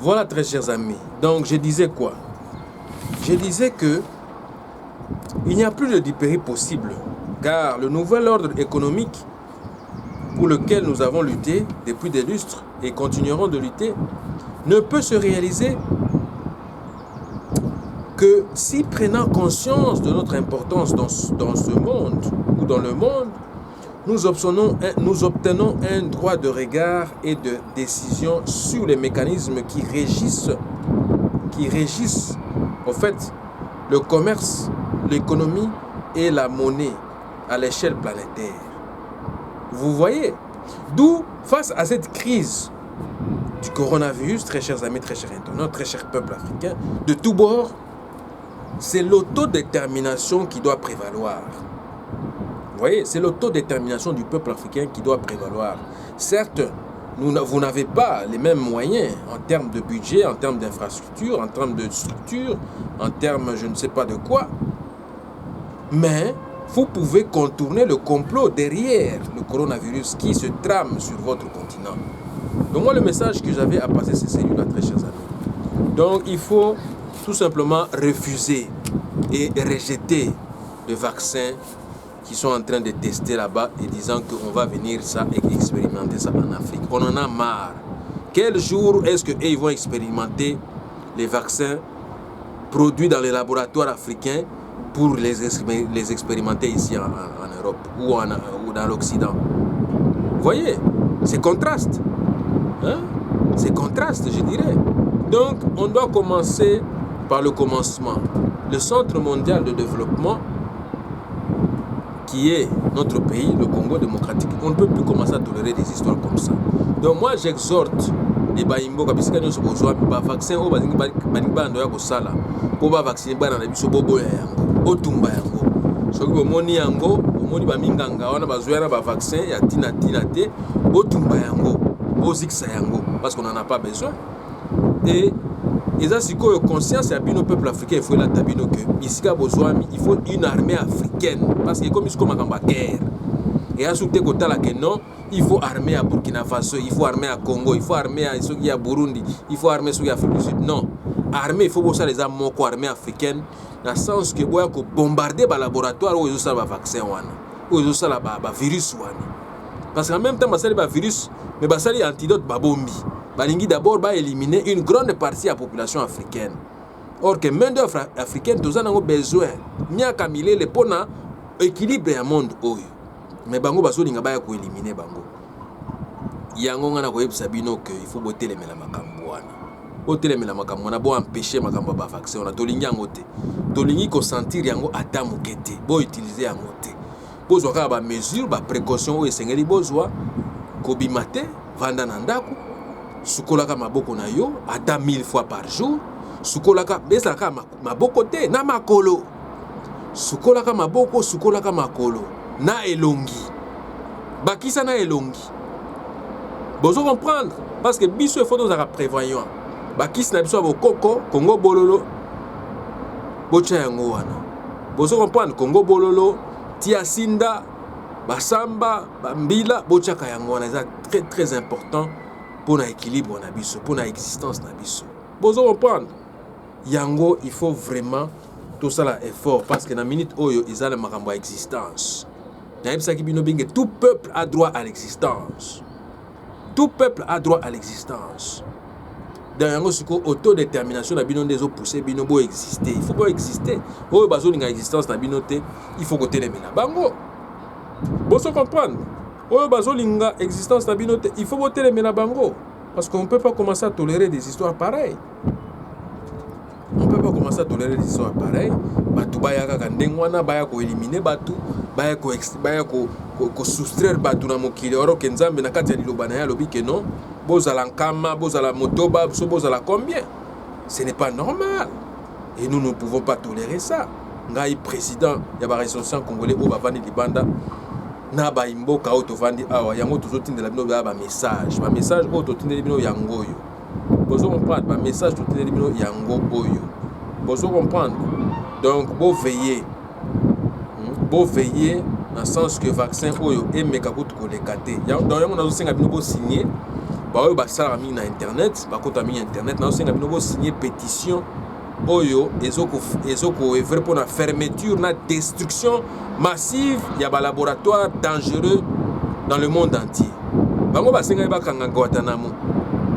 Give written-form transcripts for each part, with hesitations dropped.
Voilà, très chers amis. Donc, je disais quoi? Je disais que il n'y a plus de dipérie possible, car le nouvel ordre économique pour lequel nous avons lutté depuis des lustres et continuerons de lutter ne peut se réaliser que si, prenant conscience de notre importance dans ce monde ou dans le monde, nous obtenons un droit de regard et de décision sur les mécanismes qui régissent en fait le commerce, l'économie et la monnaie à l'échelle planétaire. Vous voyez, d'où, face à cette crise du coronavirus, très chers amis, très chers internautes, très chers peuples africains, de tous bords, c'est l'autodétermination qui doit prévaloir. Vous voyez, c'est l'autodétermination du peuple africain qui doit prévaloir. Certes, vous n'avez pas les mêmes moyens en termes de budget, en termes d'infrastructure, en termes de structure, en termes je ne sais pas de quoi, mais vous pouvez contourner le complot derrière le coronavirus qui se trame sur votre continent. Donc moi, le message que j'avais à passer, c'est celui-là, très chers amis. Donc il faut tout simplement refuser et rejeter le vaccin qui sont en train de tester là-bas et disant qu'on va venir ça et expérimenter ça en Afrique. On en a marre. Quel jour est-ce qu'ils vont expérimenter les vaccins produits dans les laboratoires africains pour les expérimenter ici en Europe ou dans l'Occident? Vous voyez, c'est contraste. Hein? C'est contraste, je dirais. Donc, on doit commencer par le commencement. Le Centre mondial de développement, qui est notre pays, le Congo démocratique, on ne peut plus commencer à tolérer des histoires comme ça. Donc moi j'exhorte les Baimbo, puisque nous sommes besoin de vaccin, pour vacciner les biso bobo yango, otumba yango. Soki bomoni yango, bomoni baminganga wana bazwa na vaccin ya tina te, otumba yango, bozikisa yango, parce qu'on n'en a pas besoin. Et ça, c'est que conscience et nos peuples africains, il faut la tabino que ici il faut une armée africaine parce que comme ils sont en guerre et à soutenir que non, il faut armer à Burkina Faso, il faut armer à Congo, il faut armer à Burundi, il faut armer à Afrique du Sud. Non, armée, il faut bosser les armes armée africaine dans le sens que boya ko bombarder ba laboratoire où ils ont ça ba vaccin wana, où ils ont ça ba virus wana. Parce qu'en même temps ba ça ba virus mais ba ça antidote ba bombi. Balingi d'abord va éliminer une grande partie de la population africaine. Or que main d'œuvre africaine, tous en ont besoin. Nya kamile le pona équilibre le monde oyo. Mais bango baso linga ba ko éliminer bango. Yango ngana ko yebisa bino que il faut boter les mela makambo wana. Boter les mela makambo wana bo empêcher makambo ba vaccin on a tolingi yango te. Tolingi ko sentir yango ata mukete. Bo utiliser yango te. Bozwa ka ba mesure ba précaution o esengeli bozwa ko bimate vanda na ndako. Sukolaka maboko na yo ata 1000 fois par jour. Sukolaka bezaka maboko te na makolo. Sukolaka maboko, sukolaka makolo na elongi. Bakisa na elongi. Bozo comprendre parce que biso il faut nous ara prévoyant. Bakis na biso bokoko Congo bololo. Bocha yango wana. Bozo comprendre Congo bololo, Tiasinda, Basamba, Bambila, bocha ka yango wana, c'est très très important. Pour l'équilibre na biso, pour l'existence na biso. Bozo comprendre. Yango, il faut vraiment tout ça là effort parce que na minute oyo ils ont le makambo à existence. Na yebisa ki bino binge tout peuple a droit à l'existence. Tout peuple a droit à l'existence. Dans yango suko autodétermination na bino ndezo pousser bino bo exister. Il faut pas exister. Oyo bazo linga existence na bino te, il faut côté les mena. Bango. Bozo comprendre. Oyo bazolinga existence na bino te, il faut voter les menabango parce qu'on ne peut pas commencer à tolérer des histoires pareilles. On ne peut pas commencer à tolérer des histoires pareilles. Batu baya kaka ndengwana baya ko éliminer batu, baya ko soustraire batu na mokili oro ke nzambe na kati ya liloba na ya lobi ke non, bozala nkama, bozala motoba, bozala combien? Ce n'est pas normal. Et nous ne pouvons pas tolérer ça. Ngai président ya ba ressortissant congolais o bavandi libanda na ba imboka auto vandi awa yango tozotindela bino ba message auto tindela bino yango yo bozo comprendre ba message totindela bino yango oyo bozo comprendre donc beau veiller dans le sens que vaccin oyo emeka kutu koleka te donc yango nazo senga bino bo signer baoyo basala mingi na internet bakota mingi internet na osenga bino signer pétition oyo ezoko evre pour la fermeture na destruction massive ya ba laboratoire dangereux dans le monde entier. Bango basenga bakanga Guantanamo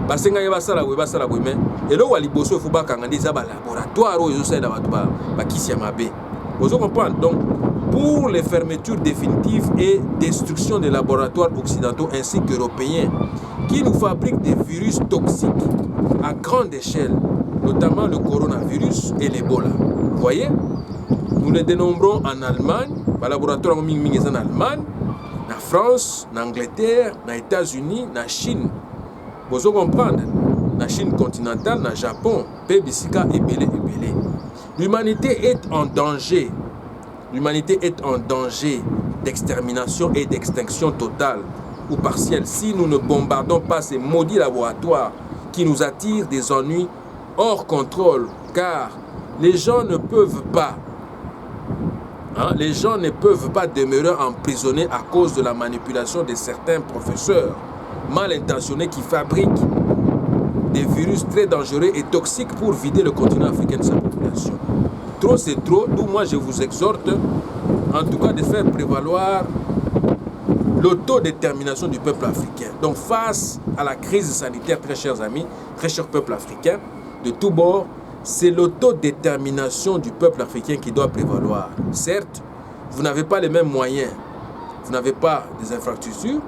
basenga basala we mais elo wa liboso il faut bakanga des ba laboratoire oyo ezosala bato ba kisi ya mabe. Vous comprenez? Donc pour les fermetures définitives et destruction des laboratoires occidentaux ainsi qu'européens qui nous fabriquent des virus toxiques à grande échelle, notamment le coronavirus et l'Ebola. Vous voyez? Nous les dénombrons en Allemagne, les laboratoires en Allemagne, en France, en Angleterre, aux États-Unis, en Chine. Vous comprenez? La Chine continentale, le Japon, Pébisika et Belé. L'humanité est en danger. L'humanité est en danger d'extermination et d'extinction totale ou partielle si nous ne bombardons pas ces maudits laboratoires qui nous attirent des ennuis hors contrôle, car les gens ne peuvent pas demeurer emprisonnés à cause de la manipulation de certains professeurs mal intentionnés qui fabriquent des virus très dangereux et toxiques pour vider le continent africain de sa population. Trop c'est trop, d'où moi je vous exhorte en tout cas de faire prévaloir l'autodétermination du peuple africain. Donc face à la crise sanitaire, très chers amis, très chers peuples africains, de tous bords, c'est l'autodétermination du peuple africain qui doit prévaloir. Certes, vous n'avez pas les mêmes moyens, vous n'avez pas des infrastructures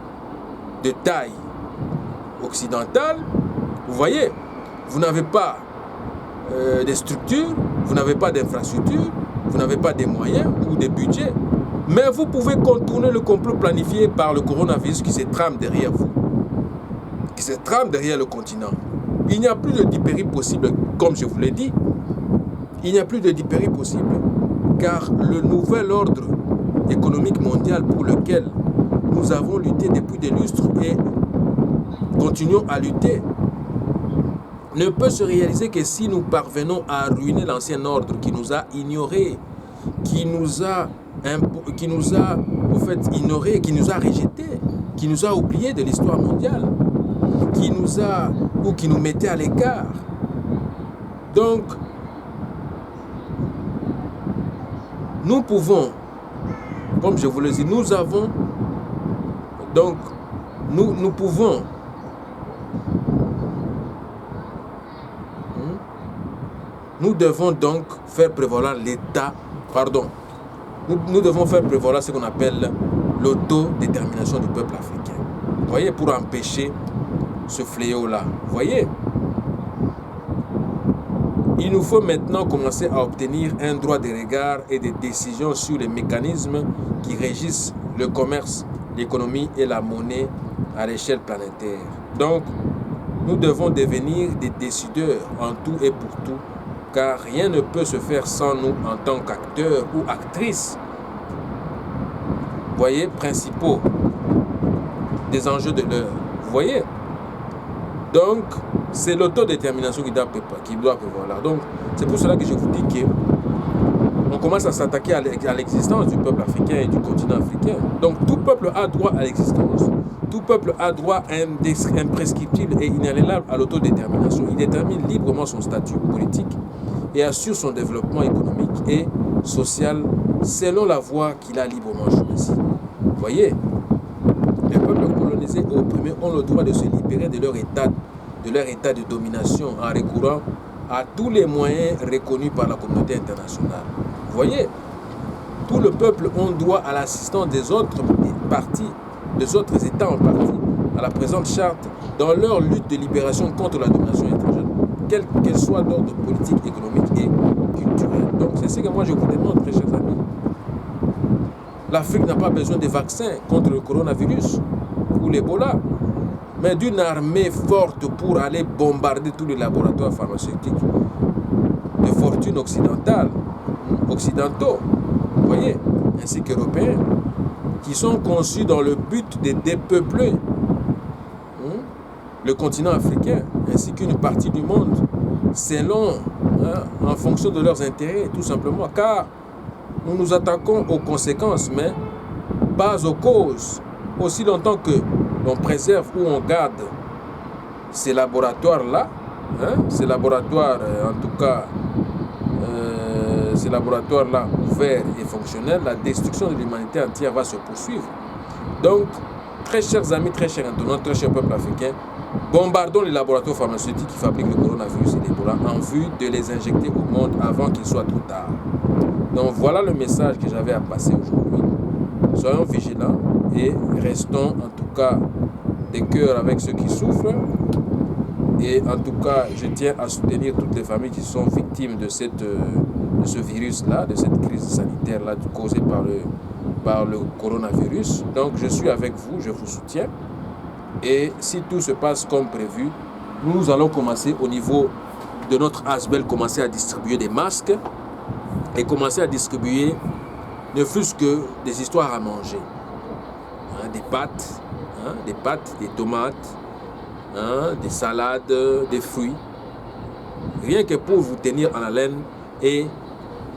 de taille occidentale, vous voyez, vous n'avez pas des structures, vous n'avez pas d'infrastructures, vous n'avez pas des moyens ou des budgets, mais vous pouvez contourner le complot planifié par le coronavirus qui se trame derrière vous, qui se trame derrière le continent. Il n'y a plus de dipérie possible, comme je vous l'ai dit. Il n'y a plus de dipérie possible, car le nouvel ordre économique mondial pour lequel nous avons lutté depuis des lustres et continuons à lutter ne peut se réaliser que si nous parvenons à ruiner l'ancien ordre qui nous a ignorés, qui nous a ignorés, qui nous a rejetés, qui nous a oubliés de l'histoire mondiale, qui nous mettait à l'écart. Donc, nous pouvons, comme je vous le dis, nous pouvons nous devons donc faire prévaloir l'État, nous devons faire prévaloir ce qu'on appelle l'autodétermination du peuple africain. Vous voyez, pour empêcher ce fléau-là. Vous voyez, il nous faut maintenant commencer à obtenir un droit de regard et de décision sur les mécanismes qui régissent le commerce, l'économie et la monnaie à l'échelle planétaire. Donc, nous devons devenir des décideurs en tout et pour tout, car rien ne peut se faire sans nous en tant qu'acteurs ou actrices, voyez, principaux des enjeux de l'heure. Vous voyez? Donc, c'est l'autodétermination qui doit prévaloir. Donc, c'est pour cela que je vous dis que on commence à s'attaquer à l'existence du peuple africain et du continent africain. Donc, tout peuple a droit à l'existence. Tout peuple a droit imprescriptible et inaliénable à l'autodétermination. Il détermine librement son statut politique et assure son développement économique et social selon la voie qu'il a librement choisie. Vous voyez, les peuples colonisés et opprimés ont le droit de se libérer de leur état de domination en recourant à tous les moyens reconnus par la communauté internationale. Vous voyez, tout le peuple a droit à l'assistance des autres parties, des autres États en partie, à la présente charte dans leur lutte de libération contre la domination étrangère, quelle qu'elle soit d'ordre politique, économique et culturel. Donc c'est ce que moi je vous demande, très chers amis. L'Afrique n'a pas besoin de vaccins contre le coronavirus ou l'Ebola, mais d'une armée forte pour aller bombarder tous les laboratoires pharmaceutiques de fortune occidentaux, vous voyez, ainsi qu'européens, qui sont conçus dans le but de dépeupler le continent africain, ainsi qu'une partie du monde, selon, en fonction de leurs intérêts, tout simplement, car nous nous attaquons aux conséquences, mais pas aux causes. Aussi longtemps que l'on préserve ou on garde ces laboratoires-là, ces laboratoires, en tout cas, ces laboratoires-là ouverts et fonctionnels, la destruction de l'humanité entière va se poursuivre. Donc, très chers amis, très chers internautes, très chers peuples africains, bombardons les laboratoires pharmaceutiques qui fabriquent le coronavirus et l'Ebola en vue de les injecter au monde avant qu'il soit trop tard. Donc voilà le message que j'avais à passer aujourd'hui. Soyons vigilants et restons en tout cas des cœurs avec ceux qui souffrent. Et en tout cas, je tiens à soutenir toutes les familles qui sont victimes de ce virus-là, de cette crise sanitaire-là causée par le coronavirus. Donc je suis avec vous, je vous soutiens. Et si tout se passe comme prévu, nous allons commencer au niveau de notre ASBEL, commencer à distribuer des masques et commencer à distribuer ne fût-ce que des histoires à manger. Des pâtes, des tomates, des salades, des fruits. Rien que pour vous tenir en haleine et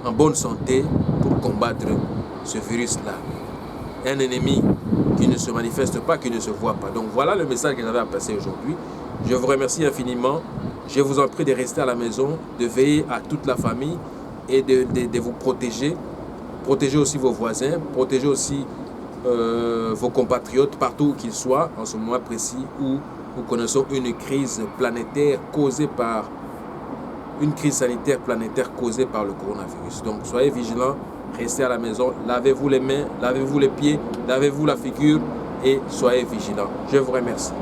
en bonne santé pour combattre ce virus-là. Un ennemi qui ne se manifeste pas, qui ne se voit pas. Donc voilà le message que j'avais à passer aujourd'hui. Je vous remercie infiniment. Je vous en prie de rester à la maison, de veiller à toute la famille et de vous protéger. Protégez aussi vos voisins, protégez aussi vos compatriotes partout où qu'ils soient en ce moment précis où nous connaissons une crise planétaire causée par une crise sanitaire planétaire causée par le coronavirus. Donc soyez vigilants, restez à la maison, lavez-vous les mains, lavez-vous les pieds, lavez-vous la figure et soyez vigilants. Je vous remercie.